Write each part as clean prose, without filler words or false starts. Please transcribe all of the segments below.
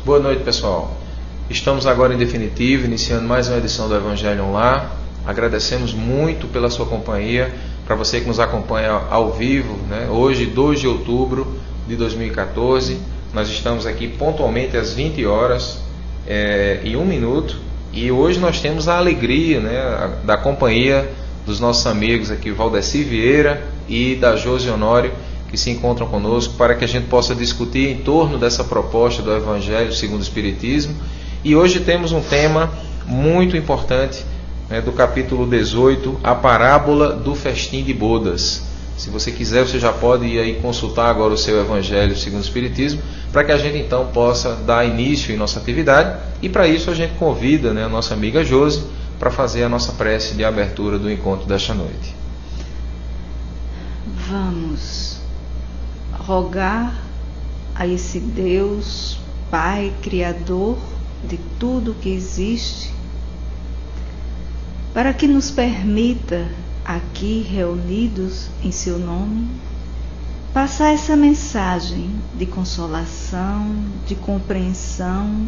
Boa noite, pessoal. Estamos agora em definitivo, iniciando mais uma edição do Evangelho Online. Agradecemos muito pela sua companhia, para você que nos acompanha ao vivo, né? Hoje, 2 de outubro de 2014, nós estamos aqui pontualmente às 20 horas e 1 minuto, e hoje nós temos a alegria, né, da companhia dos nossos amigos aqui, Valdeci Vieira e da Josi Honório, que se encontram conosco para que a gente possa discutir em torno dessa proposta do Evangelho segundo o Espiritismo. E hoje temos um tema muito importante, né, do capítulo 18, a parábola do festim de bodas. Se você quiser, você já pode ir aí consultar agora o seu Evangelho segundo o Espiritismo, para que a gente então possa dar início em nossa atividade. E para isso a gente convida, né, a nossa amiga Josi para fazer a nossa prece de abertura do encontro desta noite. Vamos rogar a esse Deus, Pai, Criador de tudo que existe, para que nos permita, aqui reunidos em seu nome, passar essa mensagem de consolação, de compreensão,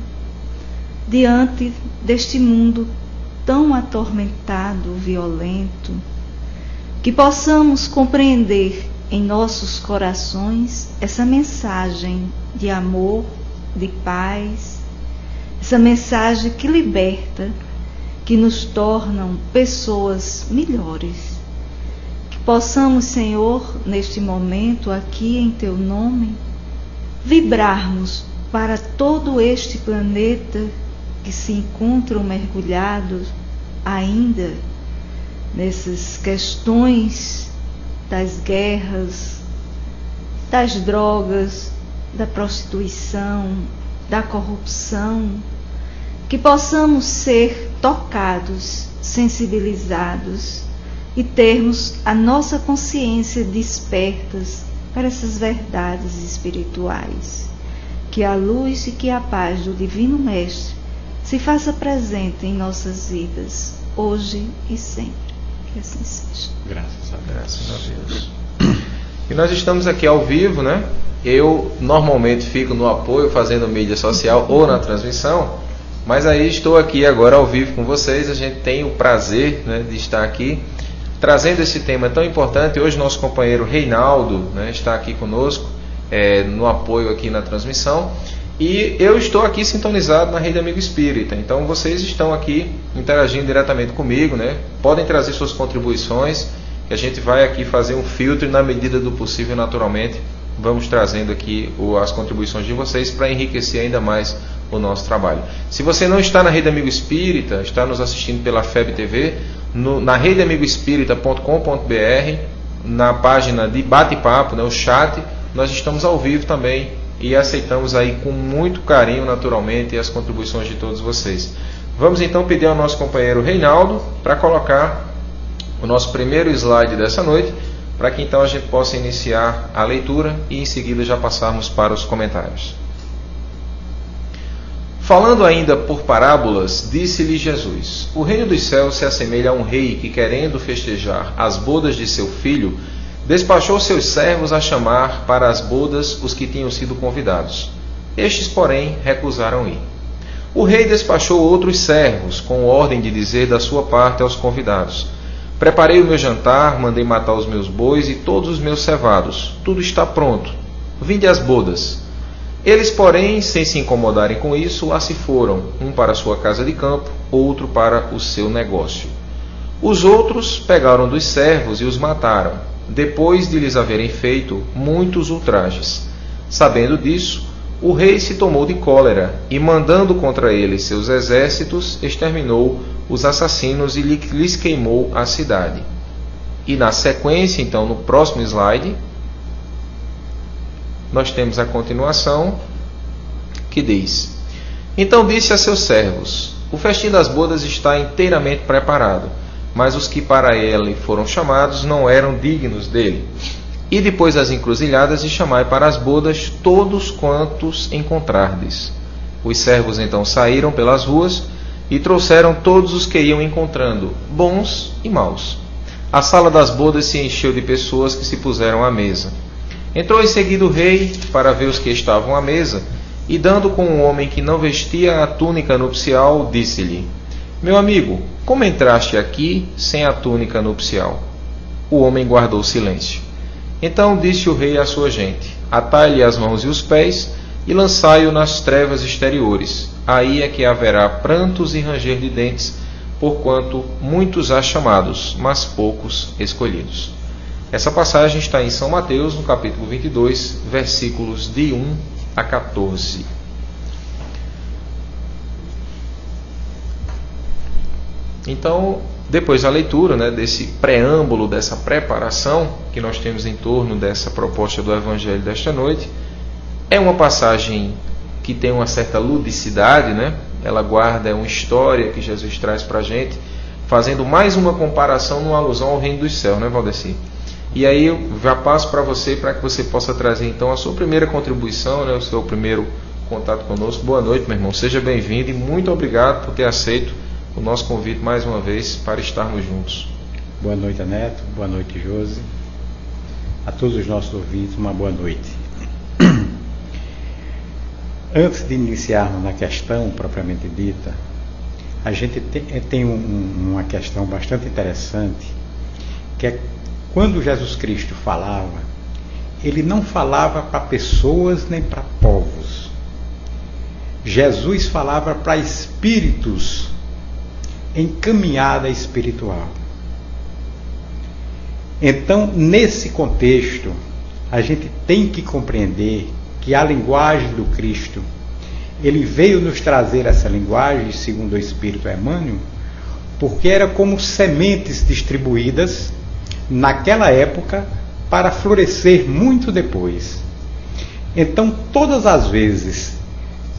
diante deste mundo tão atormentado, violento, que possamos compreender em nossos corações essa mensagem de amor, de paz, essa mensagem que liberta, que nos tornam pessoas melhores. Que possamos, Senhor, neste momento aqui em Teu nome, vibrarmos para todo este planeta que se encontram mergulhados ainda nessas questões das guerras, das drogas, da prostituição, da corrupção, que possamos ser tocados, sensibilizados e termos a nossa consciência despertas para essas verdades espirituais. Que a luz e que a paz do Divino Mestre se faça presente em nossas vidas, hoje e sempre. Que assim seja. Graças a Deus. E nós estamos aqui ao vivo, né? Eu normalmente fico no apoio fazendo mídia social ou na transmissão, mas aí estou aqui agora ao vivo com vocês. A gente tem o prazer, né, de estar aqui trazendo esse tema tão importante. Hoje nosso companheiro Reinaldo, né, está aqui conosco no apoio aqui na transmissão. E eu estou aqui sintonizado na Rede Amigo Espírita. Então vocês estão aqui interagindo diretamente comigo, né? Podem trazer suas contribuições, que a gente vai aqui fazer um filtro e na medida do possível, naturalmente, vamos trazendo aqui as contribuições de vocês para enriquecer ainda mais o nosso trabalho. Se você não está na Rede Amigo Espírita, está nos assistindo pela FEB TV, na redeamigoespírita.com.br, na página de bate-papo, né, o chat, nós estamos ao vivo também e aceitamos aí com muito carinho, naturalmente, as contribuições de todos vocês. Vamos então pedir ao nosso companheiro Reinaldo para colocar o nosso primeiro slide dessa noite, para que então a gente possa iniciar a leitura e em seguida já passarmos para os comentários. Falando ainda por parábolas, disse-lhe Jesus: o reino dos céus se assemelha a um rei que, querendo festejar as bodas de seu filho, despachou seus servos a chamar para as bodas os que tinham sido convidados. Estes, porém, recusaram ir. O rei despachou outros servos, com ordem de dizer da sua parte aos convidados: preparei o meu jantar, mandei matar os meus bois e todos os meus cevados. Tudo está pronto. Vinde às bodas. Eles, porém, sem se incomodarem com isso, lá se foram, um para a sua casa de campo, outro para o seu negócio. Os outros pegaram dos servos e os mataram, depois de lhes haverem feito muitos ultrajes. Sabendo disso, o rei se tomou de cólera e, mandando contra eles seus exércitos, exterminou os assassinos e lhes queimou a cidade. E na sequência, então, no próximo slide, nós temos a continuação que diz: então disse a seus servos: o festim das bodas está inteiramente preparado, mas os que para ele foram chamados não eram dignos dele. E depois das encruzilhadas, e chamai para as bodas todos quantos encontrardes. Os servos então saíram pelas ruas e trouxeram todos os que iam encontrando, bons e maus. A sala das bodas se encheu de pessoas que se puseram à mesa. Entrou em seguida o rei para ver os que estavam à mesa, E dando com um homem que não vestia a túnica nupcial, disse-lhe: Meu amigo, como entraste aqui sem a túnica nupcial? O homem guardou silêncio. Então disse o rei à sua gente: Atai-lhe as mãos e os pés e lançai-o nas trevas exteriores. Aí é que haverá prantos e ranger de dentes, porquanto muitos há chamados, mas poucos escolhidos. Essa passagem está em São Mateus, no capítulo 22, versículos de 1 a 14. Então, depois da leitura, desse preâmbulo, dessa preparação que nós temos em torno dessa proposta do Evangelho desta noite, é uma passagem que tem uma certa ludicidade, Ela guarda uma história que Jesus traz para a gente, fazendo mais uma comparação numa alusão ao reino dos céus, Valdeci? E aí eu já passo para você, para que você possa trazer então a sua primeira contribuição, o seu primeiro contato conosco. Boa noite, meu irmão, seja bem-vindo e muito obrigado por ter aceito o nosso convite mais uma vez para estarmos juntos. Boa noite, Neto, boa noite, Josi. A todos os nossos ouvintes, uma boa noite. Antes de iniciarmos na questão propriamente dita, a gente tem uma questão bastante interessante, que é quando Jesus Cristo falava, ele não falava para pessoas nem para povos. Jesus falava para espíritos em caminhada espiritual. Então, nesse contexto, a gente tem que compreender que a linguagem do Cristo, ele veio nos trazer essa linguagem, segundo o Espírito Emmanuel, porque era como sementes distribuídas naquela época para florescer muito depois. Então, todas as vezes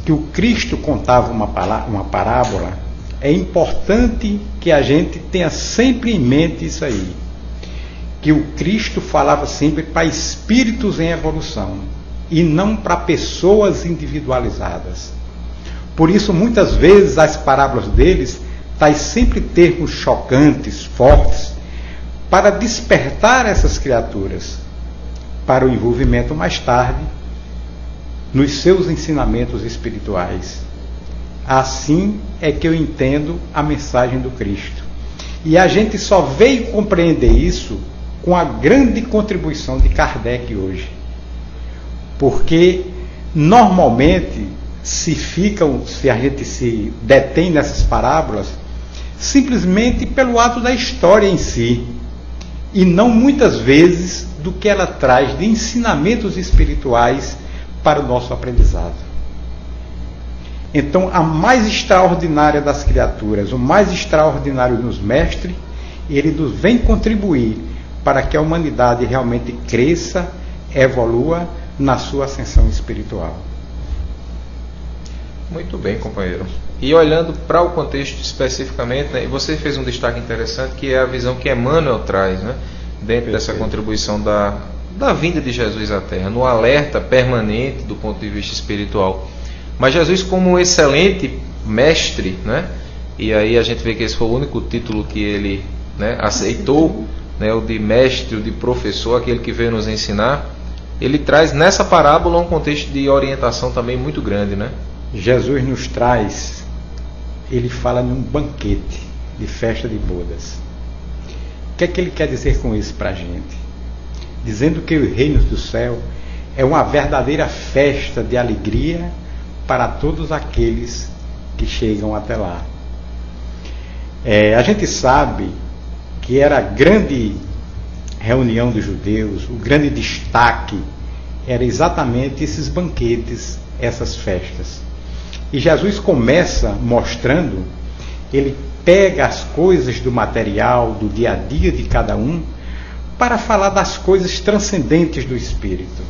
que o Cristo contava uma parábola, é importante que a gente tenha sempre em mente isso aí, que o Cristo falava sempre para espíritos em evolução e não para pessoas individualizadas. Por isso, muitas vezes, as parábolas deles traz sempre termos chocantes, fortes, para despertar essas criaturas para o envolvimento mais tarde nos seus ensinamentos espirituais. Assim é que eu entendo a mensagem do Cristo. E a gente só veio compreender isso com a grande contribuição de Kardec hoje. Porque, normalmente, se a gente se detém nessas parábolas, simplesmente pelo ato da história em si, e não muitas vezes do que ela traz de ensinamentos espirituais para o nosso aprendizado. Então, a mais extraordinária das criaturas, o mais extraordinário dos mestres, ele nos vem contribuir para que a humanidade realmente cresça, evolua na sua ascensão espiritual. Muito bem, companheiro. E olhando para o contexto especificamente, você fez um destaque interessante, que é a visão que Emmanuel traz, dentro dessa contribuição da vinda de Jesus à Terra, no alerta permanente do ponto de vista espiritual. Mas Jesus, como um excelente mestre, e aí a gente vê que esse foi o único título que ele aceitou, o de mestre, o de professor, aquele que veio nos ensinar, ele traz nessa parábola um contexto de orientação também muito grande, Jesus nos traz, ele fala num banquete de festa de bodas. O que é que ele quer dizer com isso para a gente? Dizendo que o reino do céu é uma verdadeira festa de alegria para todos aqueles que chegam até lá. A gente sabe que era a grande reunião dos judeus, o grande destaque era exatamente esses banquetes, essas festas. E Jesus começa mostrando, ele pega as coisas do material, do dia a dia de cada um, para falar das coisas transcendentes do Espírito.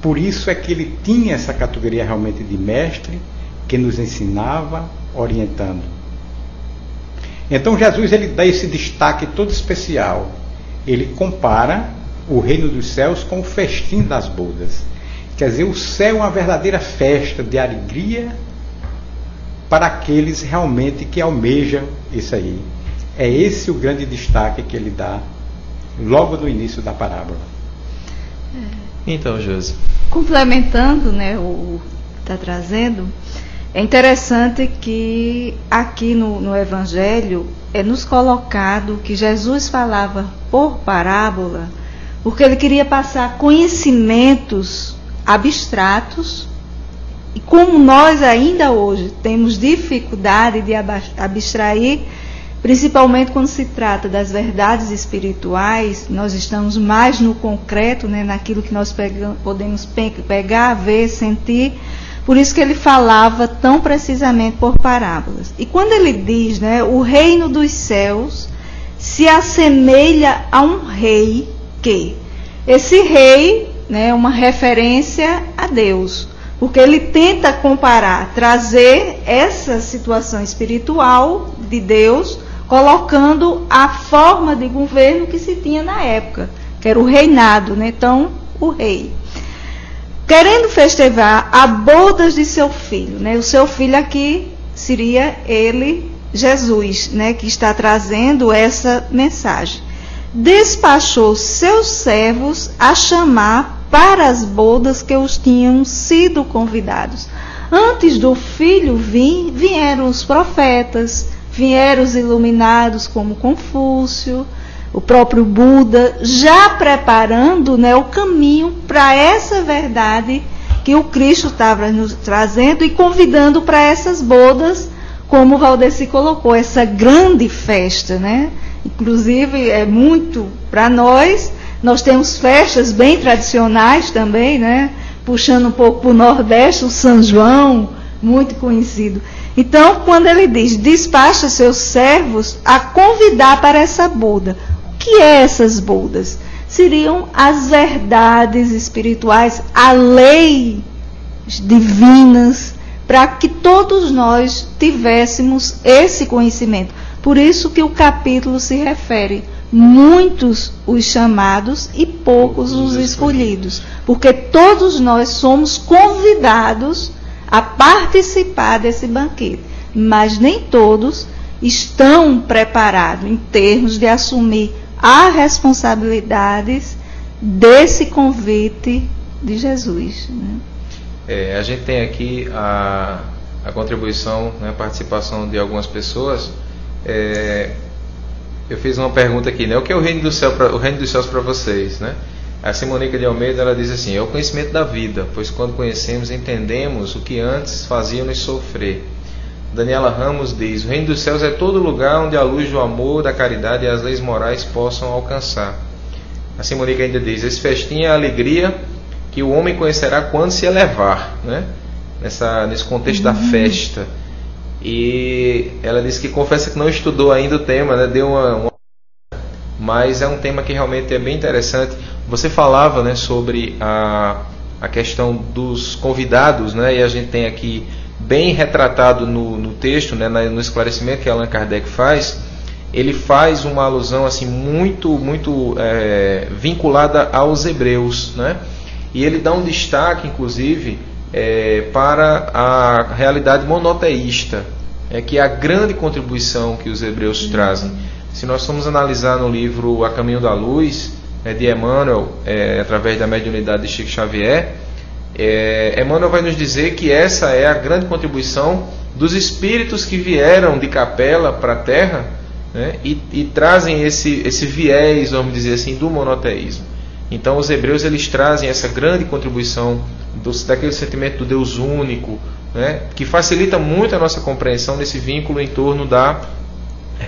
Por isso é que ele tinha essa categoria realmente de mestre, que nos ensinava, orientando. Então Jesus, ele dá esse destaque todo especial. Ele compara o reino dos céus com o festim das bodas. Quer dizer, o céu é uma verdadeira festa de alegria para aqueles realmente que almejam isso aí. É esse o grande destaque que ele dá logo no início da parábola. Então, Josi. Complementando está trazendo, é interessante que aqui no Evangelho é nos colocado que Jesus falava por parábola, porque ele queria passar conhecimentos abstratos, e como nós ainda hoje temos dificuldade de abstrair, principalmente quando se trata das verdades espirituais, nós estamos mais no concreto, né, naquilo que nós podemos pegar, ver, sentir. Por isso que ele falava tão precisamente por parábolas. E quando ele diz, né, o reino dos céus se assemelha a um rei que... Esse rei, né, é uma referência a Deus, porque ele tenta comparar, trazer essa situação espiritual de Deus, colocando a forma de governo que se tinha na época, que era o reinado, né? Então, o rei. Querendo festejar a bodas de seu filho, né? O seu filho aqui seria ele, Jesus, né? Que está trazendo essa mensagem. Despachou seus servos a chamar para as bodas que os tinham sido convidados. Antes do filho vir, vieram os profetas, vieram os iluminados como Confúcio, o próprio Buda, já preparando, né, o caminho para essa verdade que o Cristo estava nos trazendo e convidando para essas bodas, como o Valdeci colocou, essa grande festa, né? Inclusive, é muito para nós temos festas bem tradicionais também, né? Puxando um pouco para o Nordeste, o São João, muito conhecido. Então, quando ele diz, despacha seus servos a convidar para essa boda. O que é essas bodas? Seriam as verdades espirituais, a lei divinas, para que todos nós tivéssemos esse conhecimento. Por isso que o capítulo se refere, muitos os chamados e poucos os escolhidos. Porque todos nós somos convidados a participar desse banquete. Mas nem todos estão preparados em termos de assumir as responsabilidades desse convite de Jesus, né? A gente tem aqui a contribuição, né, a participação de algumas pessoas. Eu fiz uma pergunta aqui, né? O que é o reino dos céus para vocês, né? A Simonica de Almeida, ela diz assim: é o conhecimento da vida, pois quando conhecemos, entendemos o que antes fazia-nos sofrer. Daniela Ramos diz: o reino dos céus é todo lugar onde a luz do amor, da caridade e as leis morais possam alcançar. A Simonica ainda diz: esse festim é a alegria que o homem conhecerá quando se elevar, né? Nesse contexto da festa. E ela disse que confessa que não estudou ainda o tema, né? Deu mas é um tema que realmente é bem interessante. Você falava, né, sobre a questão dos convidados, né? E a gente tem aqui bem retratado no texto, né, no esclarecimento que Allan Kardec faz. Ele faz uma alusão assim muito vinculada aos hebreus, né? E ele dá um destaque, inclusive, para a realidade monoteísta, que é a grande contribuição que os hebreus trazem. Se nós formos analisar no livro A Caminho da Luz, de Emmanuel, através da mediunidade de Chico Xavier, Emmanuel vai nos dizer que essa é a grande contribuição dos espíritos que vieram de Capela para a Terra, né, e trazem esse viés, vamos dizer assim, do monoteísmo. Então os hebreus, eles trazem essa grande contribuição daquele sentimento do Deus único, né, que facilita muito a nossa compreensão desse vínculo em torno da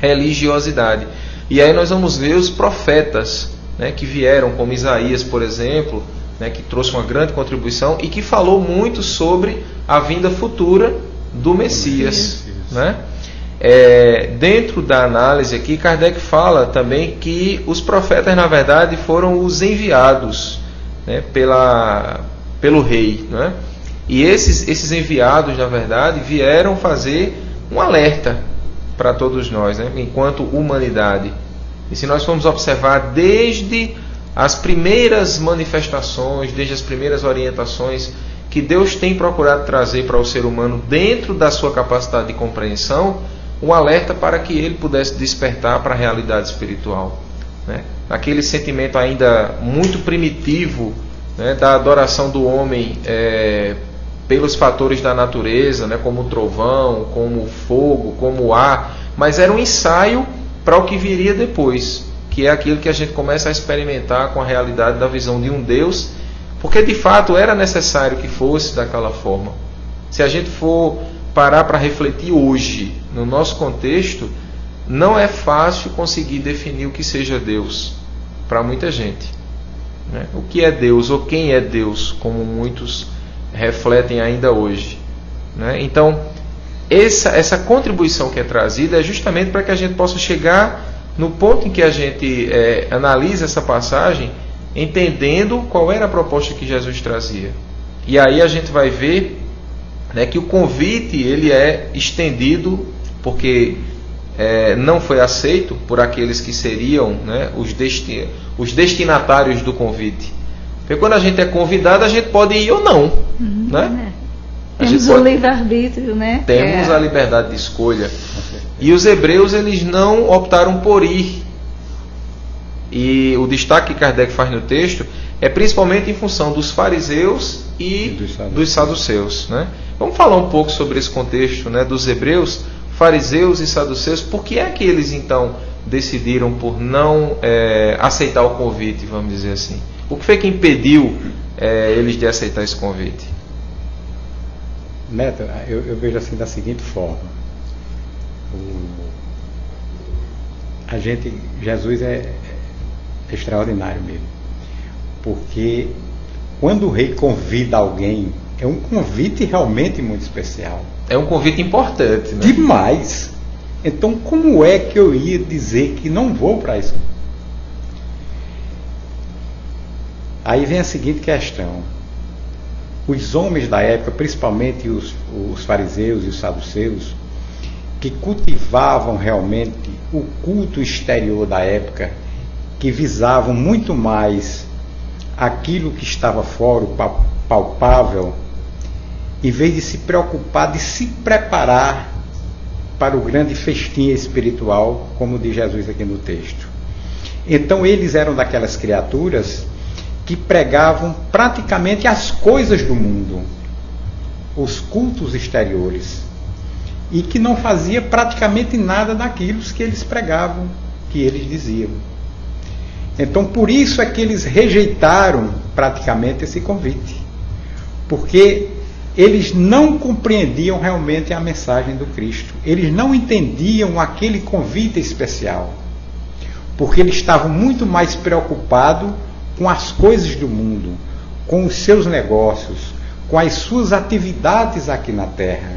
religiosidade. E aí nós vamos ver os profetas, né, que vieram, como Isaías, por exemplo, né, que trouxe uma grande contribuição e que falou muito sobre a vinda futura do Messias, né? Dentro da análise aqui, Kardec fala também que os profetas, na verdade, foram os enviados, né, pelo rei, né? E esses enviados, na verdade, vieram fazer um alerta para todos nós, né, enquanto humanidade. E se nós formos observar desde as primeiras manifestações, desde as primeiras orientações que Deus tem procurado trazer para o ser humano dentro da sua capacidade de compreensão, um alerta para que ele pudesse despertar para a realidade espiritual, né? Aquele sentimento ainda muito primitivo, né, da adoração do homem pelos fatores da natureza, né, como o trovão, como o fogo, como o ar, mas era um ensaio para o que viria depois, que é aquilo que a gente começa a experimentar com a realidade da visão de um Deus, porque de fato era necessário que fosse daquela forma. Se a gente for parar para refletir hoje, no nosso contexto, não é fácil conseguir definir o que seja Deus para muita gente, né? O que é Deus ou quem é Deus, como muitos refletem ainda hoje, né? Então, essa contribuição que é trazida é justamente para que a gente possa chegar no ponto em que a gente analisa essa passagem, entendendo qual era a proposta que Jesus trazia. E aí a gente vai ver, né, que o convite ele é estendido, porque não foi aceito por aqueles que seriam, né, os destinatários do convite. Porque quando a gente é convidado, a gente pode ir ou não, né? Temos o livre-arbítrio, né? Temos a liberdade de escolha. E os hebreus, eles não optaram por ir. E o destaque que Kardec faz no texto é principalmente em função dos fariseus e dos saduceus, né? Vamos falar um pouco sobre esse contexto, né, dos hebreus, fariseus e saduceus. Por que é que eles então decidiram por não aceitar o convite, vamos dizer assim? O que foi que impediu eles de aceitar esse convite? Neto, eu vejo assim da seguinte forma: Jesus é extraordinário mesmo, porque quando o rei convida alguém, é um convite realmente muito especial. É um convite importante, né? Demais. Então, como é que eu ia dizer que não vou para isso? Aí vem a seguinte questão: os homens da época, principalmente os fariseus e os saduceus, que cultivavam realmente o culto exterior da época, que visavam muito mais aquilo que estava fora, o palpável, em vez de se preocupar, de se preparar para o grande festim espiritual, como diz Jesus aqui no texto. Então eles eram daquelas criaturas que pregavam praticamente as coisas do mundo, os cultos exteriores, e que não fazia praticamente nada daquilo que eles pregavam, que eles diziam. Então, por isso é que eles rejeitaram praticamente esse convite, porque eles não compreendiam realmente a mensagem do Cristo, eles não entendiam aquele convite especial, porque eles estavam muito mais preocupados com as coisas do mundo, com os seus negócios, com as suas atividades aqui na Terra,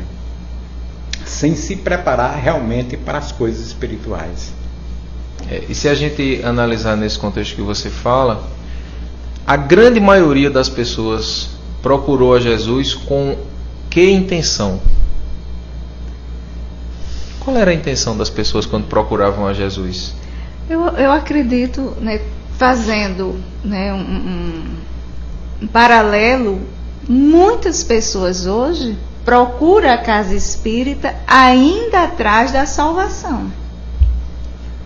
sem se preparar realmente para as coisas espirituais. E se a gente analisar nesse contexto que você fala, a grande maioria das pessoas procurou a Jesus com que intenção? Qual era a intenção das pessoas quando procuravam a Jesus? Eu acredito, né, fazendo, né, um paralelo, muitas pessoas hoje procuram a casa espírita ainda atrás da salvação,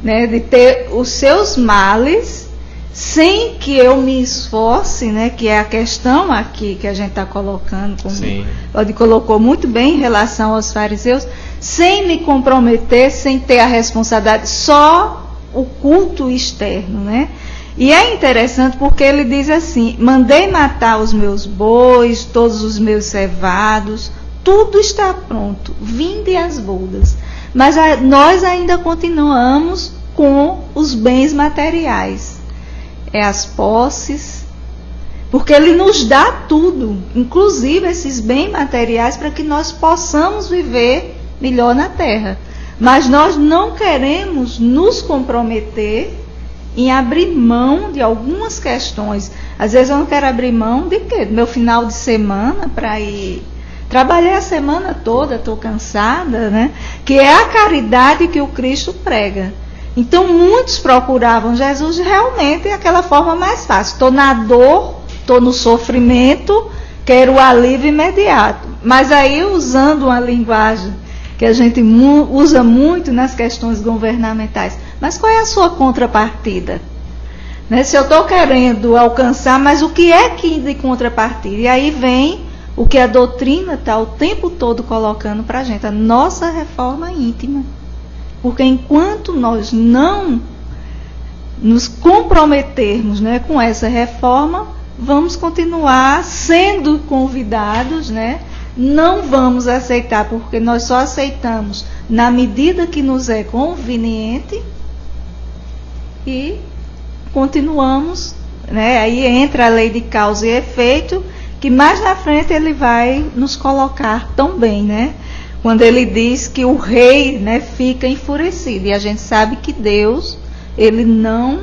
né, de ter os seus males sem que eu me esforce, né, que é a questão aqui que a gente está colocando, como ele colocou muito bem em relação aos fariseus, sem me comprometer, sem ter a responsabilidade, só o culto externo, né? E é interessante porque ele diz assim: mandei matar os meus bois, todos os meus cevados, tudo está pronto, vinde as bodas. Mas nós ainda continuamos com os bens materiais, as posses, porque ele nos dá tudo, inclusive esses bens materiais, para que nós possamos viver melhor na terra. Mas nós não queremos nos comprometer em abrir mão de algumas questões. Às vezes eu não quero abrir mão de quê? Do meu final de semana para ir. Trabalhei a semana toda, estou cansada, né? Que é a caridade que o Cristo prega. Então muitos procuravam Jesus realmente aquela forma mais fácil. Estou na dor, estou no sofrimento, quero o alívio imediato. Mas aí, usando uma linguagem que a gente usa muito nas questões governamentais, mas qual é a sua contrapartida? Né? Se eu estou querendo alcançar, mas o que é que de contrapartida? E aí vem o que a doutrina está o tempo todo colocando para a gente, a nossa reforma íntima. Porque enquanto nós não nos comprometermos, né, com essa reforma, vamos continuar sendo convidados, né? Não vamos aceitar, porque nós só aceitamos na medida que nos é conveniente e continuamos, né? Aí entra a lei de causa e efeito, que mais na frente ele vai nos colocar também, né? Quando ele diz que o rei, né, fica enfurecido, e a gente sabe que Deus, ele não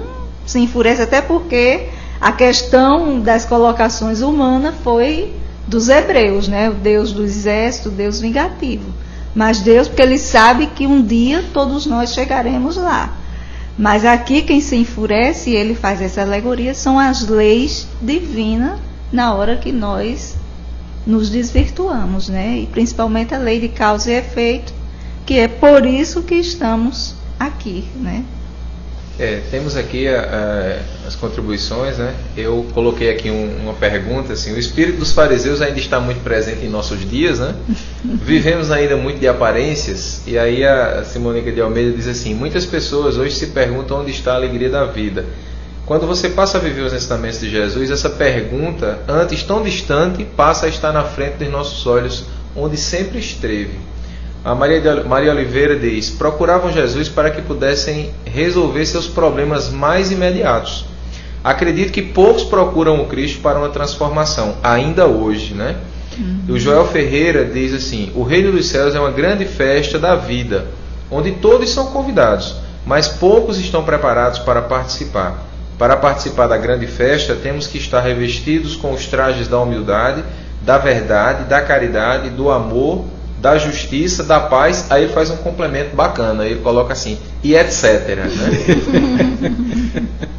se enfurece, até porque a questão das colocações humanas foi dos hebreus, né? O Deus do exército, o Deus vingativo. Mas Deus, porque ele sabe que um dia todos nós chegaremos lá. Mas aqui quem se enfurece, e ele faz essa alegoria, são as leis divinas na hora que nós nos desvirtuamos, né? E principalmente a lei de causa e efeito, que é por isso que estamos aqui, né? Temos aqui as contribuições, né? Eu coloquei aqui uma pergunta, assim, o espírito dos fariseus ainda está muito presente em nossos dias, né? Vivemos ainda muito de aparências, e aí a Simônica de Almeida diz assim: muitas pessoas hoje se perguntam onde está a alegria da vida. Quando você passa a viver os ensinamentos de Jesus, essa pergunta, antes tão distante, passa a estar na frente dos nossos olhos, onde sempre esteve. A Maria Oliveira diz: procuravam Jesus para que pudessem resolver seus problemas mais imediatos. Acredito que poucos procuram o Cristo para uma transformação, ainda hoje, né? O Joel Ferreira diz assim: o reino dos céus é uma grande festa da vida, onde todos são convidados, mas poucos estão preparados para participar. Para participar da grande festa, temos que estar revestidos com os trajes da humildade, da verdade, da caridade, do amor, da justiça, da paz. Aí ele faz um complemento bacana, ele coloca assim, e etc. Né?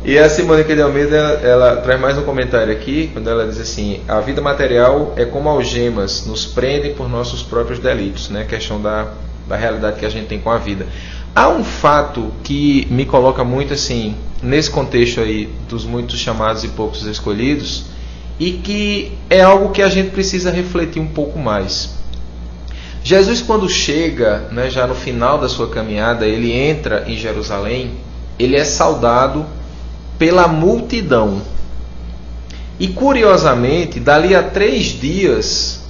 E a Simônica de Almeida, ela traz mais um comentário aqui, quando ela diz assim: a vida material é como algemas, nos prendem por nossos próprios delitos, né? Questão da realidade que a gente tem com a vida. Há um fato que me coloca muito assim, nesse contexto aí dos muitos chamados e poucos escolhidos, e que é algo que a gente precisa refletir um pouco mais. Jesus, quando chega, né, já no final da sua caminhada, ele entra em Jerusalém, ele é saudado pela multidão. E curiosamente, dali a 3 dias,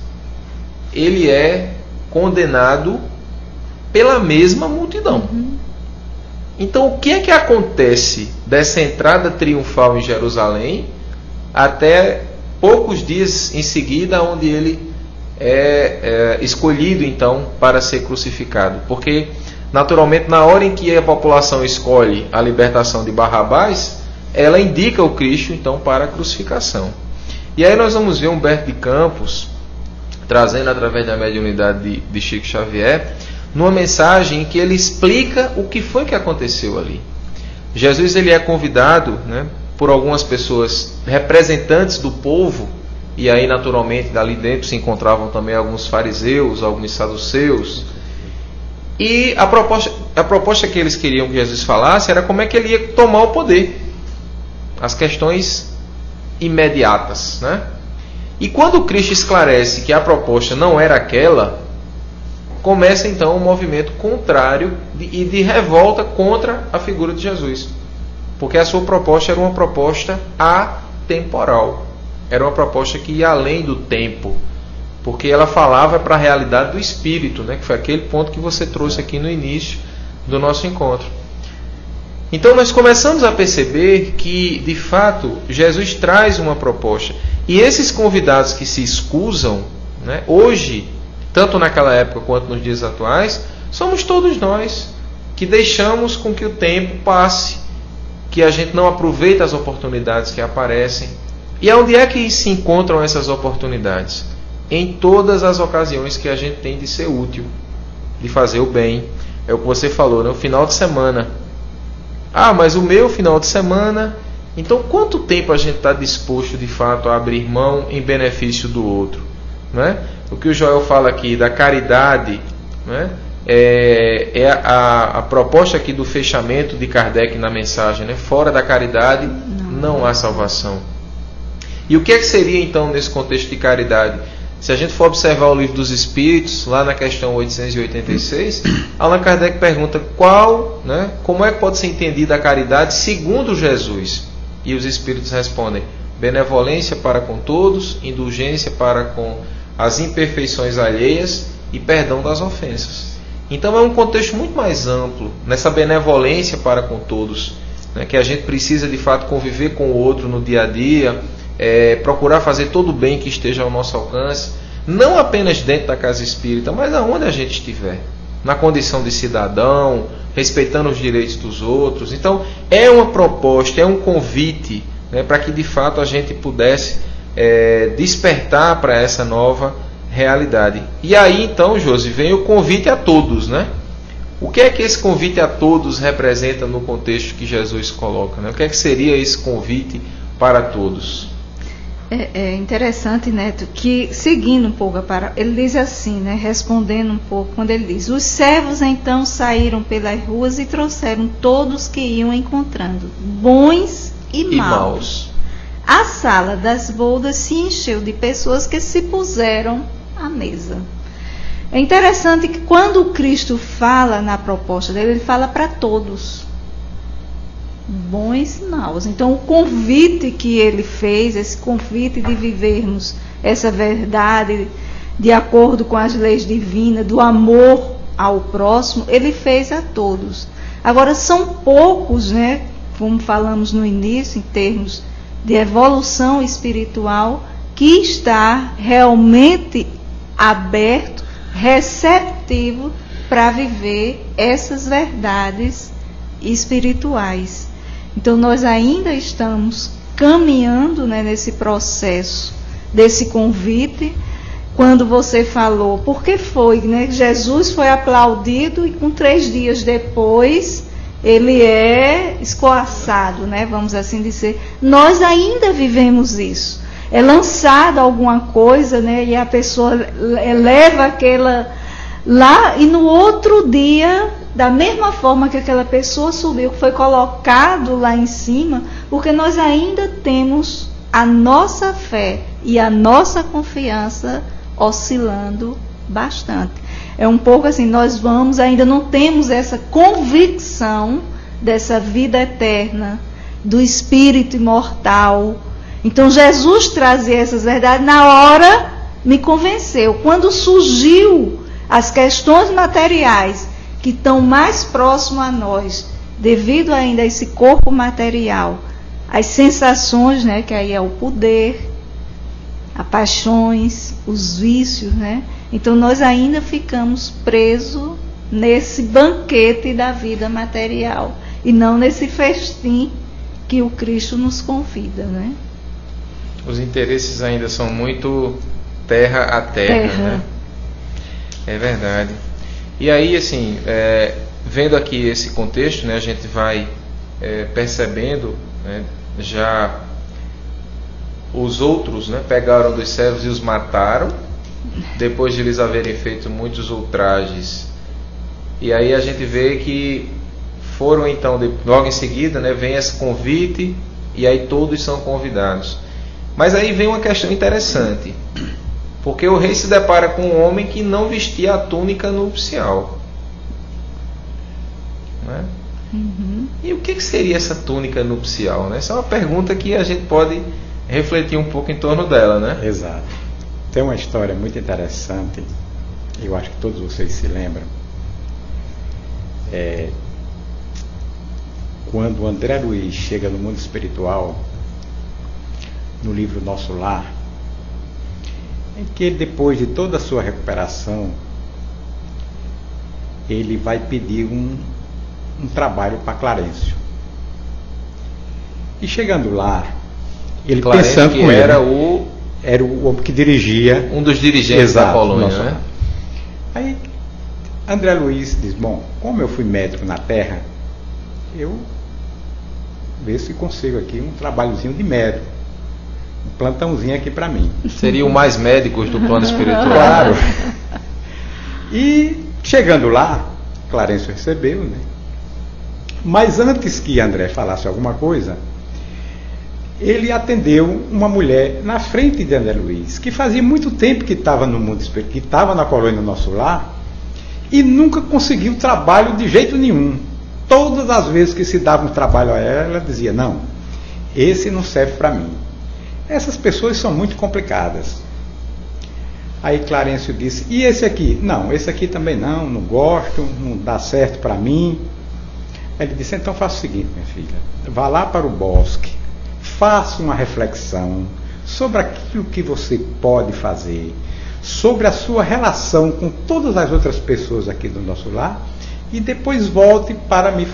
ele é condenado pela mesma multidão. Então, o que é que acontece dessa entrada triunfal em Jerusalém até poucos dias em seguida, onde ele é escolhido então para ser crucificado? Porque naturalmente, na hora em que a população escolhe a libertação de Barrabás, ela indica o Cristo então para a crucificação. E aí nós vamos ver Humberto de Campos trazendo através da mediunidade de Chico Xavier, numa mensagem em que ele explica o que foi que aconteceu ali. Jesus, ele é convidado, né, por algumas pessoas representantes do povo, e aí naturalmente dali dentro se encontravam também alguns fariseus, alguns saduceus, e a proposta que eles queriam que Jesus falasse era como é que ele ia tomar o poder, as questões imediatas, né? E quando Cristo esclarece que a proposta não era aquela, começa então um movimento contrário e de revolta contra a figura de Jesus, porque a sua proposta era uma proposta atemporal, era uma proposta que ia além do tempo, porque ela falava para a realidade do espírito, né? Que foi aquele ponto que você trouxe aqui no início do nosso encontro. Então nós começamos a perceber que, de fato, Jesus traz uma proposta, e esses convidados que se escusam, né, hoje, tanto naquela época quanto nos dias atuais, somos todos nós que deixamos com que o tempo passe, que a gente não aproveita as oportunidades que aparecem. E onde é que se encontram essas oportunidades? Em todas as ocasiões que a gente tem de ser útil, de fazer o bem. É o que você falou, né? O final de semana. Ah, mas o meu final de semana... Então, quanto tempo a gente está disposto, de fato, a abrir mão em benefício do outro? Né? O que o Joel fala aqui da caridade, né? A proposta aqui do fechamento de Kardec na mensagem, né? Fora da caridade não há salvação. E o que é que seria então nesse contexto de caridade? Se a gente for observar o Livro dos Espíritos, lá na questão 886, Allan Kardec pergunta como é que pode ser entendida a caridade segundo Jesus? E os Espíritos respondem: benevolência para com todos, indulgência para com as imperfeições alheias e perdão das ofensas. Então é um contexto muito mais amplo, nessa benevolência para com todos, que a gente precisa de fato conviver com o outro no dia a dia, procurar fazer todo o bem que esteja ao nosso alcance, não apenas dentro da casa espírita, mas aonde a gente estiver, na condição de cidadão, respeitando os direitos dos outros. Então é uma proposta, é um convite, para que de fato a gente pudesse despertar para essa nova realidade. E aí então, Josi, vem o convite a todos, O que é que esse convite a todos representa no contexto que Jesus coloca, O que é que seria esse convite para todos? É interessante, Neto, que seguindo um pouco a parábola, ele diz assim, respondendo um pouco, quando ele diz: os servos então saíram pelas ruas e trouxeram todos que iam encontrando, bons e maus. A sala das bodas se encheu de pessoas que se puseram à mesa. É interessante que quando o Cristo fala na proposta dele, ele fala para todos, bons e maus. Então o convite que ele fez, esse convite de vivermos essa verdade de acordo com as leis divinas, do amor ao próximo, ele fez a todos. Agora são poucos, como falamos no início, em termos de evolução espiritual, que está realmente aberto, receptivo para viver essas verdades espirituais. Então nós ainda estamos caminhando nesse processo desse convite. Quando você falou, porque foi, Jesus foi aplaudido e com 3 dias depois ele é escoaçado, vamos assim dizer. Nós ainda vivemos isso. É lançado alguma coisa, e a pessoa leva aquela lá, e no outro dia, da mesma forma que aquela pessoa subiu, que foi colocado lá em cima, porque nós ainda temos a nossa fé e a nossa confiança oscilando bastante. É um pouco assim, nós ainda não temos essa convicção dessa vida eterna, do espírito imortal. Então Jesus trazia essas verdades, na hora me convenceu. Quando surgiu as questões materiais que estão mais próximas a nós, devido ainda a esse corpo material, as sensações, que aí é o poder, as paixões, os vícios, Então nós ainda ficamos presos nesse banquete da vida material e não nesse festim que o Cristo nos convida, Os interesses ainda são muito terra a terra, É verdade. E aí, assim, vendo aqui esse contexto, a gente vai percebendo, já os outros, pegaram dos servos e os mataram, depois de eles haverem feito muitos ultrajes. E aí a gente vê que foram então, logo em seguida, vem esse convite, e aí todos são convidados. Mas aí vem uma questão interessante, porque o rei se depara com um homem que não vestia a túnica nupcial. E o que seria essa túnica nupcial? Essa é uma pergunta que a gente pode refletir um pouco em torno dela, Exato. Tem uma história muito interessante, eu acho que todos vocês se lembram. Quando André Luiz chega no mundo espiritual, no livro Nosso Lar, em que ele, depois de toda a sua recuperação, ele vai pedir um trabalho para Clarencio. E chegando lá, ele Clarencio, pensando que com era ele, era o homem que dirigia, um dos dirigentes da colônia, Aí André Luiz diz: bom, como eu fui médico na Terra, eu ver se consigo aqui um trabalhozinho de médico, um plantãozinho aqui para mim. Seriam mais médicos do plano espiritual. Claro. E chegando lá, Clarencio recebeu, Mas antes que André falasse alguma coisa, ele atendeu uma mulher na frente de André Luiz, que fazia muito tempo que estava no mundo espiritual, que estava na colônia Nosso Lar, e nunca conseguiu trabalho de jeito nenhum. Todas as vezes que se dava um trabalho a ela, ela dizia, não, esse não serve para mim. Essas pessoas são muito complicadas. Aí Clarencio disse, e esse aqui? Não, esse aqui também não gosto, não dá certo para mim. Ele disse, então faça o seguinte, minha filha, vá lá para o bosque, faça uma reflexão sobre aquilo que você pode fazer, sobre a sua relação com todas as outras pessoas aqui do Nosso Lar, e depois volte para me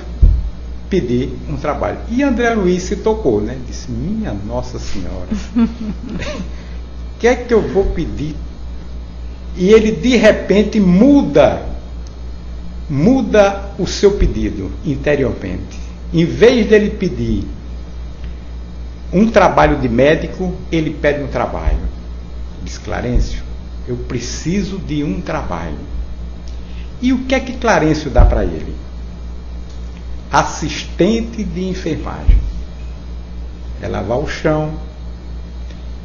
pedir um trabalho. E André Luiz se tocou, né? Disse, minha Nossa Senhora, o que é que eu vou pedir? E ele de repente muda o seu pedido interiormente. Em vez dele pedir um trabalho de médico, ele pede um trabalho. Diz Clarencio, eu preciso de um trabalho. E o que é que Clarencio dá para ele? Assistente de enfermagem. É lavar o chão,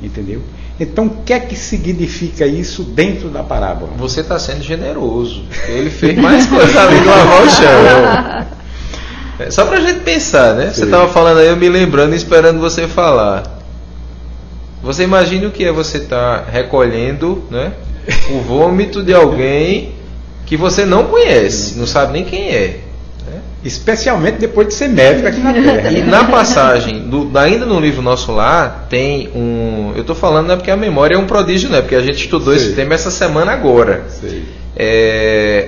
entendeu? Então, o que é que significa isso dentro da parábola? Você está sendo generoso. Ele fez mais coisa além de lavar o chão. Só para a gente pensar, né? Sim. Você estava falando aí, eu me lembrando e esperando você falar. Você imagina o que é você estar recolhendo, né, o vômito de alguém que você não conhece, não sabe nem quem é. Especialmente depois de ser médico aqui na Terra. E na passagem, ainda no livro Nosso Lar, tem um... Eu estou falando não é porque a memória é um prodígio, não é porque a gente estudou esse tema essa semana agora.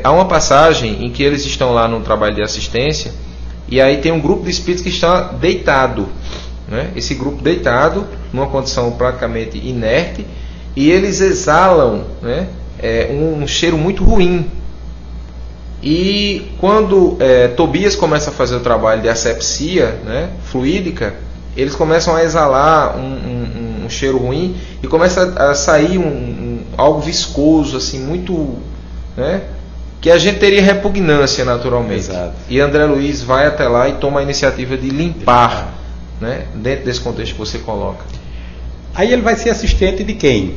Há uma passagem em que eles estão lá num trabalho de assistência, e aí tem um grupo de espíritos que está deitado, né? Esse grupo deitado, numa condição praticamente inerte, e eles exalam, né, um cheiro muito ruim. E quando Tobias começa a fazer o trabalho de asepsia, né, fluídica, eles começam a exalar um cheiro ruim e começa a sair algo viscoso, assim, muito, né, que a gente teria repugnância naturalmente. Exato. E André Luiz vai até lá e toma a iniciativa de limpar, né, dentro desse contexto que você coloca. Aí ele vai ser assistente de quem?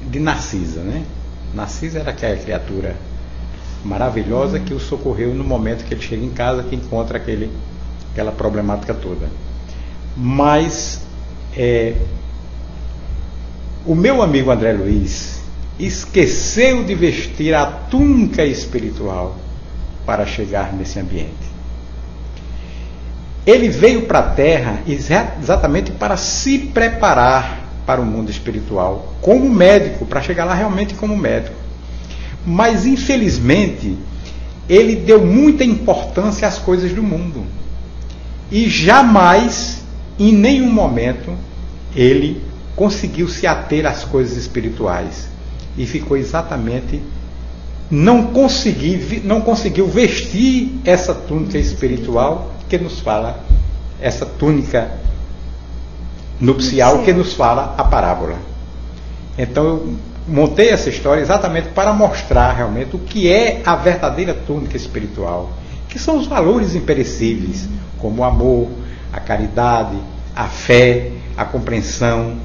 De Narcisa, né? Narcisa era aquela criatura maravilhosa que o socorreu no momento que ele chega em casa, que encontra aquela problemática toda. Mas o meu amigo André Luiz esqueceu de vestir a túnica espiritual para chegar nesse ambiente. Ele veio para a Terra exatamente para se preparar para o mundo espiritual como médico, para chegar lá realmente como médico. Mas, infelizmente, ele deu muita importância às coisas do mundo. E jamais, em nenhum momento, ele conseguiu se ater às coisas espirituais. E ficou exatamente... Não conseguiu vestir essa túnica espiritual que nos fala, essa túnica nupcial que nos fala a parábola. Então, eu montei essa história exatamente para mostrar realmente o que é a verdadeira túnica espiritual, que são os valores imperecíveis, como o amor, a caridade, a fé, a compreensão,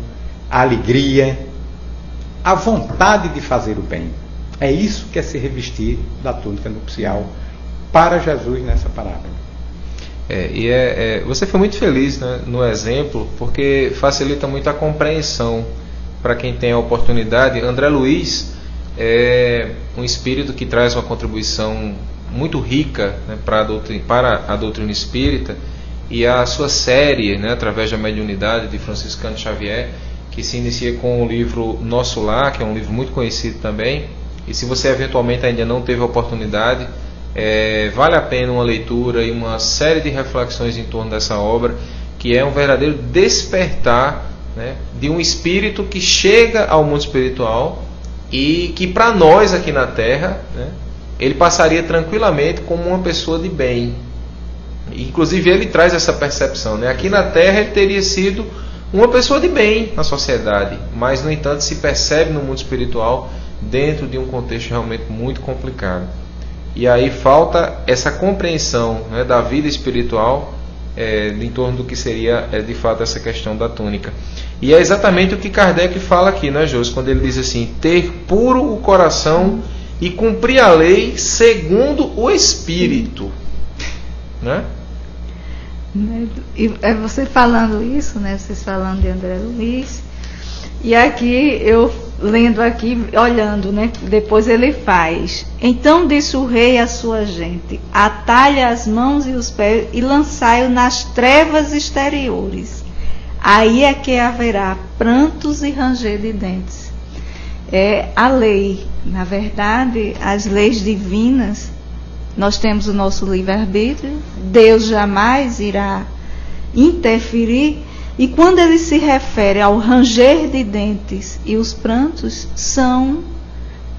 a alegria, a vontade de fazer o bem. É isso que é se revestir da túnica nupcial para Jesus nessa parábola. Você foi muito feliz, né, no exemplo, porque facilita muito a compreensão para quem tem a oportunidade. André Luiz é um espírito que traz uma contribuição muito rica, né, para a doutrina espírita, e a sua série, né, através da mediunidade de Franciscano Xavier, que se inicia com o livro Nosso Lar, que é um livro muito conhecido também, e se você eventualmente ainda não teve a oportunidade, vale a pena uma leitura e uma série de reflexões em torno dessa obra, que é um verdadeiro despertar, né, de um espírito que chega ao mundo espiritual e que para nós aqui na Terra, né, ele passaria tranquilamente como uma pessoa de bem. Inclusive ele traz essa percepção, né? Aqui na Terra ele teria sido uma pessoa de bem na sociedade, mas no entanto se percebe no mundo espiritual dentro de um contexto realmente muito complicado. E aí falta essa compreensão, né, da vida espiritual em torno do que seria de fato essa questão da túnica. E é exatamente o que Kardec fala aqui, né, Jôs, quando ele diz assim: ter puro o coração e cumprir a lei segundo o Espírito, né? E é você falando isso, né? Vocês falando de André Luiz, e aqui eu lendo aqui, olhando, né? Depois ele faz: então disse o rei à sua gente: atai-lhe as mãos e os pés e lançai-o nas trevas exteriores. Aí é que haverá prantos e ranger de dentes. É a lei. Na verdade, as leis divinas, nós temos o nosso livre-arbítrio, Deus jamais irá interferir, e quando ele se refere ao ranger de dentes e os prantos, são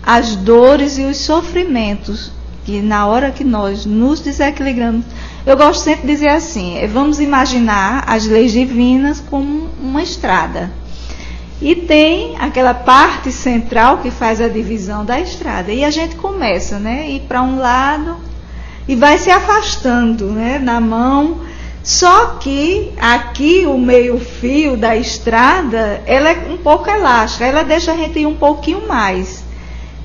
as dores e os sofrimentos que na hora que nós nos desequilibramos. Eu gosto sempre de dizer assim: vamos imaginar as leis divinas como uma estrada. E tem aquela parte central que faz a divisão da estrada. E a gente começa, né, ir para um lado e vai se afastando, né, na mão. Só que aqui o meio-fio da estrada, ela é um pouco elástica, ela deixa a gente ir um pouquinho mais.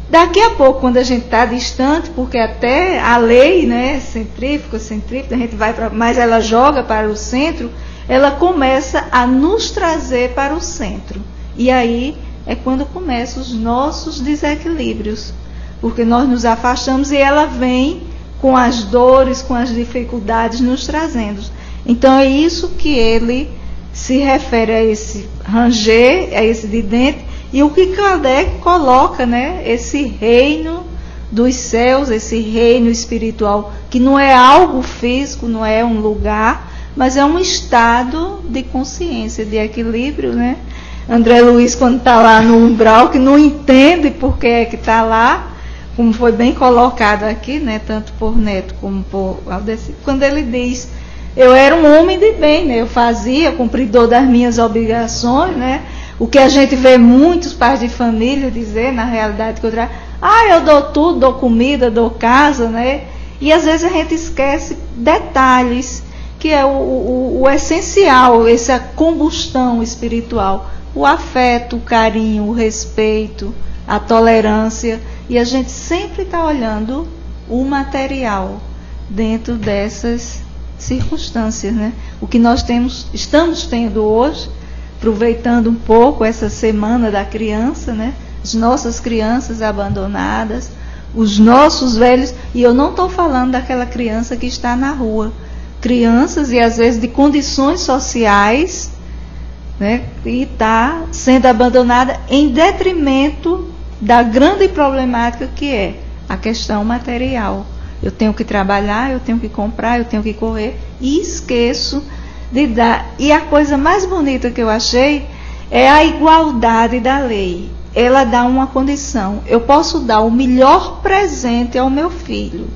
Daqui a pouco, quando a gente está distante, porque até a lei, né, centrífuga, a gente vai para, mas ela joga para o centro, ela começa a nos trazer para o centro. E aí é quando começam os nossos desequilíbrios, porque nós nos afastamos e ela vem com as dores, com as dificuldades nos trazendo. Então é isso que ele se refere a esse ranger, a esse de dente. E o que Kardec coloca, né, esse reino dos céus, esse reino espiritual, que não é algo físico, não é um lugar, mas é um estado de consciência, de equilíbrio, né? André Luiz, quando está lá no umbral, que não entende por que é que está lá, como foi bem colocado aqui, né, tanto por Neto como por Aldeci, quando ele diz: eu era um homem de bem, né, eu fazia, cumpridor das minhas obrigações, né? O que a gente vê muitos pais de família dizer, na realidade, que eu trago: eu dou tudo, dou comida, dou casa, né? E às vezes a gente esquece detalhes, que é o essencial, essa combustão espiritual, o afeto, o carinho, o respeito, a tolerância, e a gente sempre está olhando o material dentro dessas circunstâncias, né? O que nós estamos tendo hoje, aproveitando um pouco essa semana da criança, né? As nossas crianças abandonadas, os nossos velhos, e eu não estou falando daquela criança que está na rua, crianças e às vezes de condições sociais, né? E está sendo abandonada em detrimento da grande problemática que é a questão material. Eu tenho que trabalhar, eu tenho que comprar, eu tenho que correr, e esqueço de dar. E a coisa mais bonita que eu achei é a igualdade da lei. Ela dá uma condição: eu posso dar o melhor presente ao meu filho,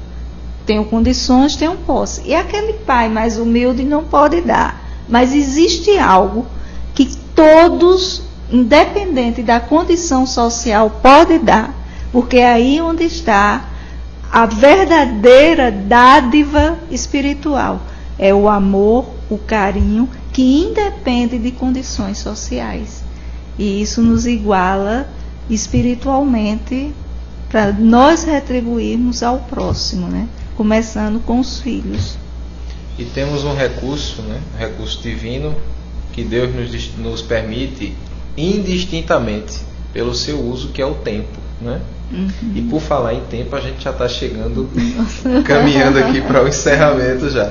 tenho condições, tenho posse, e aquele pai mais humilde não pode dar, mas existe algo que todos, independente da condição social, pode dar, porque é aí onde está a verdadeira dádiva espiritual. É o amor, o carinho, que independe de condições sociais. E isso nos iguala espiritualmente para nós retribuirmos ao próximo, né? Começando com os filhos. E temos um recurso, né? Um recurso divino, que Deus nos permite indistintamente pelo seu uso, que é o tempo, né? E por falar em tempo, a gente já está chegando, caminhando aqui para o encerramento já.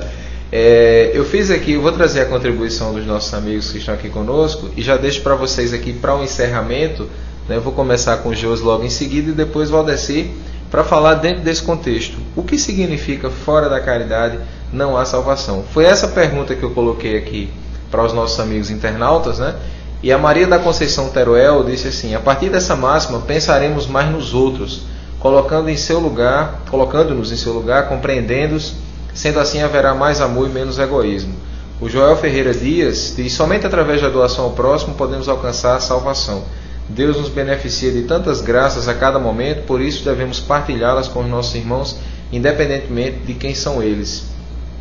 Eu fiz aqui, eu vou trazer a contribuição dos nossos amigos que estão aqui conosco e já deixo para vocês aqui para o encerramento, né? Eu vou começar com o Jôs logo em seguida e depois o Aldeci, para falar dentro desse contexto: o que significa fora da caridade não há salvação? Foi essa pergunta que eu coloquei aqui para os nossos amigos internautas, né? E a Maria da Conceição Teruel disse assim: a partir dessa máxima pensaremos mais nos outros, colocando-nos em seu lugar, compreendendo-os. Sendo assim, haverá mais amor e menos egoísmo. O Joel Ferreira Dias diz: somente através da doação ao próximo podemos alcançar a salvação. Deus nos beneficia de tantas graças a cada momento, por isso devemos partilhá-las com os nossos irmãos, independentemente de quem são eles.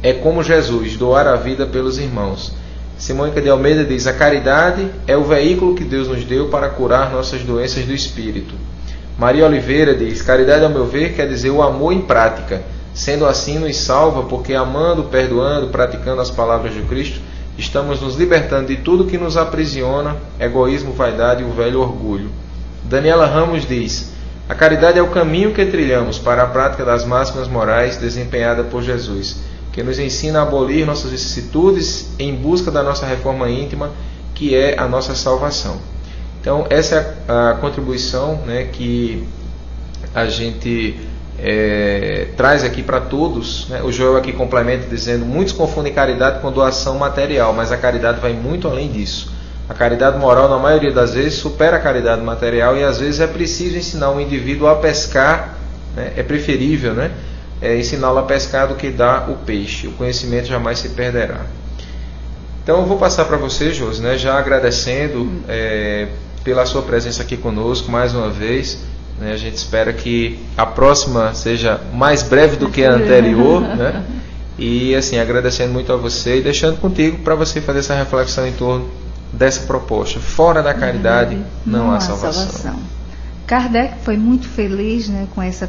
é como Jesus, doar a vida pelos irmãos. Simônica de Almeida diz: a caridade é o veículo que Deus nos deu para curar nossas doenças do espírito. Maria Oliveira diz: caridade, ao meu ver, quer dizer o amor em prática. Sendo assim, nos salva, porque amando, perdoando, praticando as palavras de Cristo, estamos nos libertando de tudo que nos aprisiona, egoísmo, vaidade e o velho orgulho. Daniela Ramos diz: a caridade é o caminho que trilhamos para a prática das máximas morais desempenhada por Jesus, que nos ensina a abolir nossas vicissitudes em busca da nossa reforma íntima, que é a nossa salvação. Então, essa é a contribuição, né, que a gente traz aqui para todos, né? O Joel aqui complementa dizendo: muitos confundem caridade com doação material, mas a caridade vai muito além disso. A caridade moral, na maioria das vezes, supera a caridade material, e às vezes é preciso ensinar o indivíduo a pescar, né? É preferível, né, ensiná-lo a pescar do que dar o peixe. O conhecimento jamais se perderá. Então eu vou passar para você, Josi, né, já agradecendo pela sua presença aqui conosco mais uma vez. A gente espera que a próxima seja mais breve do que a anterior, né? E assim, agradecendo muito a você e deixando contigo para você fazer essa reflexão em torno dessa proposta. Fora da caridade não há salvação. Kardec foi muito feliz, né, com essa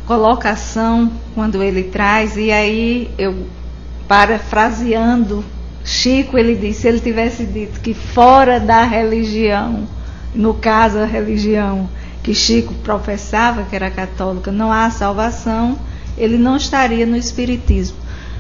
colocação quando ele traz, e aí eu, parafraseando Chico, ele disse: se ele tivesse dito que fora da religião, no caso a religião que Chico professava, que era católica, não há salvação, ele não estaria no Espiritismo.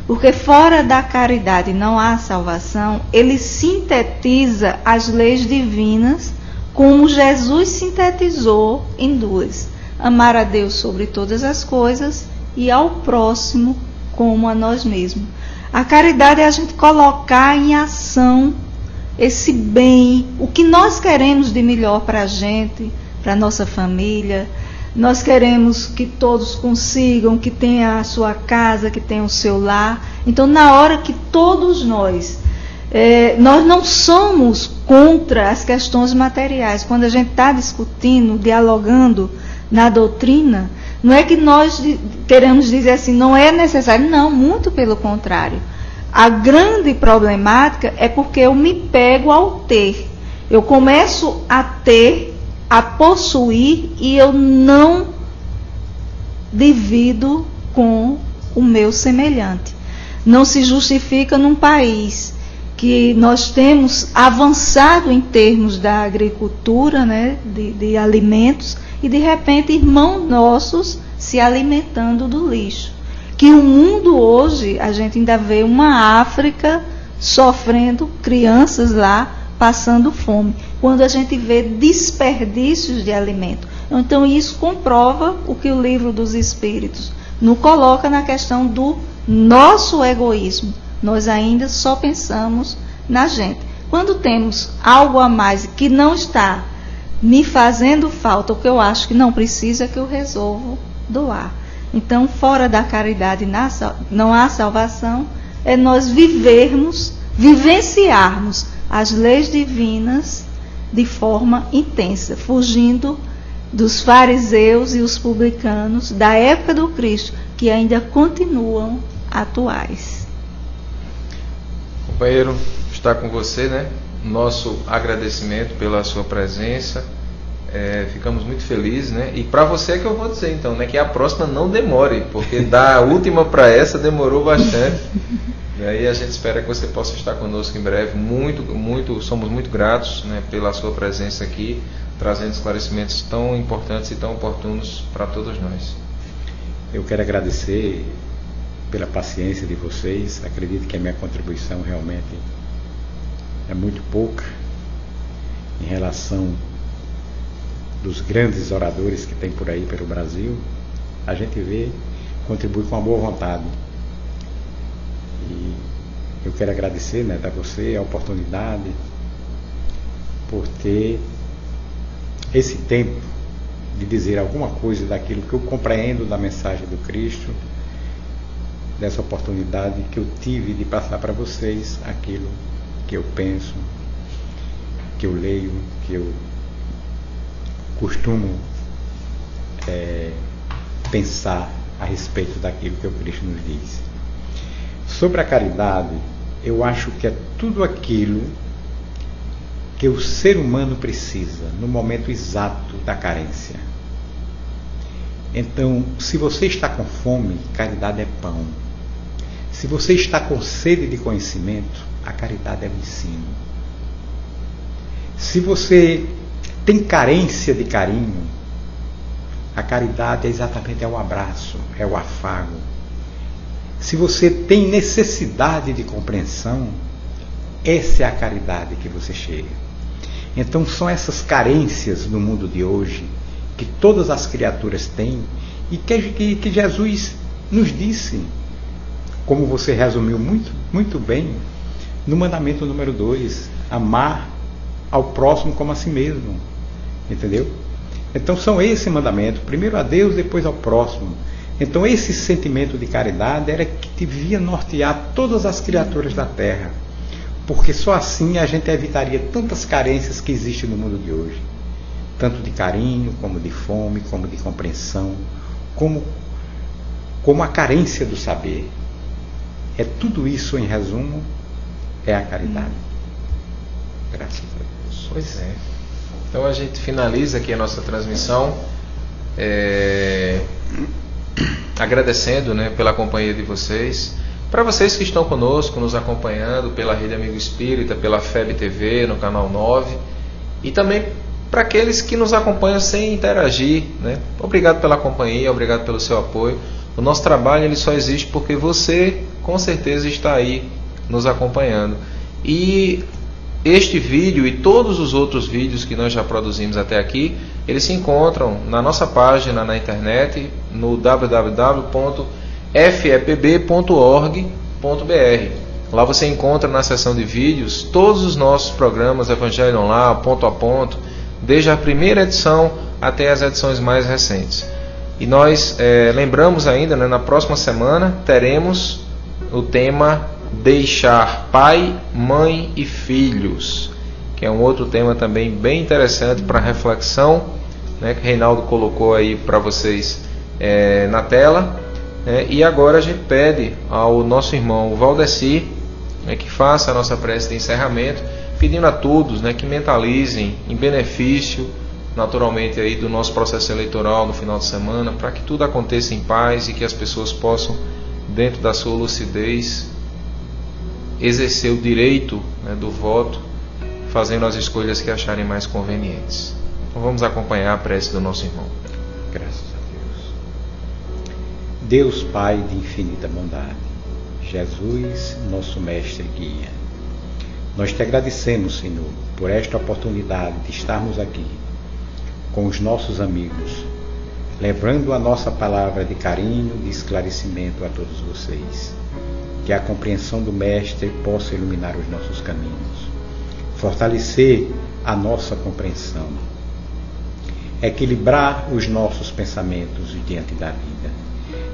Porque fora da caridade não há salvação, ele sintetiza as leis divinas como Jesus sintetizou em duas: amar a Deus sobre todas as coisas e ao próximo como a nós mesmos. A caridade é a gente colocar em ação esse bem, o que nós queremos de melhor para a gente, para a nossa família. Nós queremos que todos consigam, que tenha a sua casa, que tenha o seu lar. Então, na hora que todos nós não somos contra as questões materiais. Quando a gente está discutindo, dialogando na doutrina, não é que nós queremos dizer assim, não é necessário. Não, muito pelo contrário. A grande problemática é porque eu me pego ao ter. Eu começo a ter, a possuir, e eu não divido com o meu semelhante. Não se justifica num país que nós temos avançado em termos da agricultura, né, de alimentos, e de repente irmãos nossos se alimentando do lixo. Que o mundo hoje, a gente ainda vê uma África sofrendo, crianças lá passando fome, quando a gente vê desperdícios de alimento. Então isso comprova o que o Livro dos Espíritos nos coloca na questão do nosso egoísmo. Nós ainda só pensamos na gente. Quando temos algo a mais que não está me fazendo falta, o que eu acho que não precisa, é que eu resolvo doar. Então, fora da caridade não há salvação, é nós vivenciarmos as leis divinas de forma intensa, fugindo dos fariseus e os publicanos da época do Cristo, que ainda continuam atuais. Companheiro, está com você, né? Nosso agradecimento pela sua presença. Ficamos muito felizes, né? E para você é que eu vou dizer, então, né, que a próxima não demore, porque da última para essa demorou bastante. E aí a gente espera que você possa estar conosco em breve. Somos muito gratos, né, pela sua presença aqui, trazendo esclarecimentos tão importantes e tão oportunos para todos nós. Eu quero agradecer pela paciência de vocês. Acredito que a minha contribuição realmente é muito pouca em relação dos grandes oradores que tem por aí pelo Brasil. A gente contribui com uma boa vontade. E eu quero agradecer, né, a você a oportunidade por ter esse tempo de dizer alguma coisa daquilo que eu compreendo da mensagem do Cristo, dessa oportunidade que eu tive de passar para vocês aquilo que eu penso, que eu leio, que eu costumo pensar a respeito daquilo que o Cristo nos diz. sobre a caridade, eu acho que é tudo aquilo que o ser humano precisa no momento exato da carência. Então, se você está com fome, caridade é pão. Se você está com sede de conhecimento, a caridade é o ensino. Se você tem carência de carinho, a caridade é exatamente o abraço, é o afago. Se você tem necessidade de compreensão, essa é a caridade que você chega. Então são essas carências no mundo de hoje que todas as criaturas têm e que Jesus nos disse, como você resumiu muito bem, no mandamento número 2, amar ao próximo como a si mesmo. Entendeu? Então são esse mandamento, primeiro a Deus, depois ao próximo. Então esse sentimento de caridade era que devia nortear todas as criaturas da terra, porque só assim a gente evitaria tantas carências que existem no mundo de hoje, tanto de carinho, como de fome, como de compreensão, como a carência do saber. É tudo isso, em resumo, é a caridade. Graças a Deus. Pois é. Então a gente finaliza aqui a nossa transmissão agradecendo, né, pela companhia de vocês. Para vocês que estão conosco, nos acompanhando pela Rede Amigo Espírita, pela FEB TV, no canal 9, e também para aqueles que nos acompanham sem interagir, né? Obrigado pela companhia, obrigado pelo seu apoio. O nosso trabalho ele só existe porque você, com certeza, está aí nos acompanhando. E este vídeo e todos os outros vídeos que nós já produzimos até aqui, eles se encontram na nossa página na internet, no www.fepb.org.br. Lá você encontra na seção de vídeos todos os nossos programas Evangelho Online, ponto a ponto, desde a primeira edição até as edições mais recentes. E nós lembramos ainda, né, na próxima semana teremos o tema Deixar pai, mãe e filhos, que é um outro tema também bem interessante para reflexão, né, que o Reinaldo colocou aí para vocês na tela. E agora a gente pede ao nosso irmão Valdeci, né, que faça a nossa prece de encerramento, pedindo a todos, né, que mentalizem em benefício, naturalmente, aí, do nosso processo eleitoral no final de semana, para que tudo aconteça em paz e que as pessoas possam, dentro da sua lucidez, exercer o direito, né, do voto, fazendo as escolhas que acharem mais convenientes. Então vamos acompanhar a prece do nosso irmão. Graças a Deus. Deus Pai de infinita bondade, Jesus, nosso mestre e guia, nós te agradecemos, Senhor, por esta oportunidade de estarmos aqui com os nossos amigos, levando a nossa palavra de carinho, de esclarecimento a todos vocês. Que a compreensão do Mestre possa iluminar os nossos caminhos, fortalecer a nossa compreensão, equilibrar os nossos pensamentos diante da vida,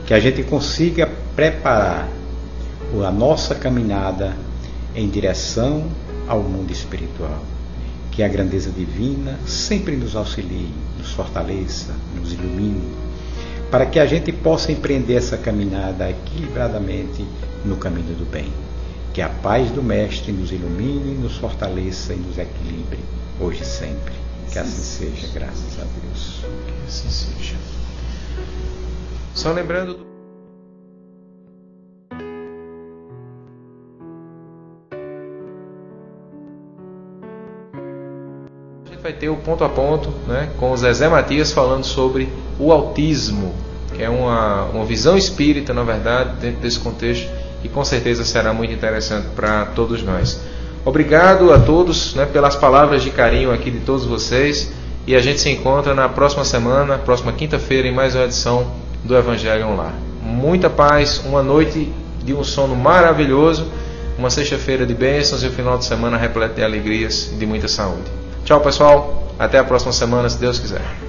que a gente consiga preparar a nossa caminhada em direção ao mundo espiritual, que a grandeza divina sempre nos auxilie, nos fortaleça, nos ilumine, para que a gente possa empreender essa caminhada equilibradamente no caminho do bem. Que a paz do Mestre nos ilumine, nos fortaleça e nos equilibre, hoje e sempre. Que assim seja, graças a Deus. Que assim seja. Só lembrando a gente vai ter o ponto a ponto, né, com o Zezé Matias falando sobre o autismo, que é uma visão espírita, na verdade, dentro desse contexto, e com certeza será muito interessante para todos nós. Obrigado a todos, né, pelas palavras de carinho aqui de todos vocês, e a gente se encontra na próxima semana, próxima quinta-feira, em mais uma edição do Evangelho Online. Muita paz, uma noite de um sono maravilhoso, uma sexta-feira de bênçãos e um final de semana repleto de alegrias e de muita saúde. Tchau, pessoal, até a próxima semana, se Deus quiser.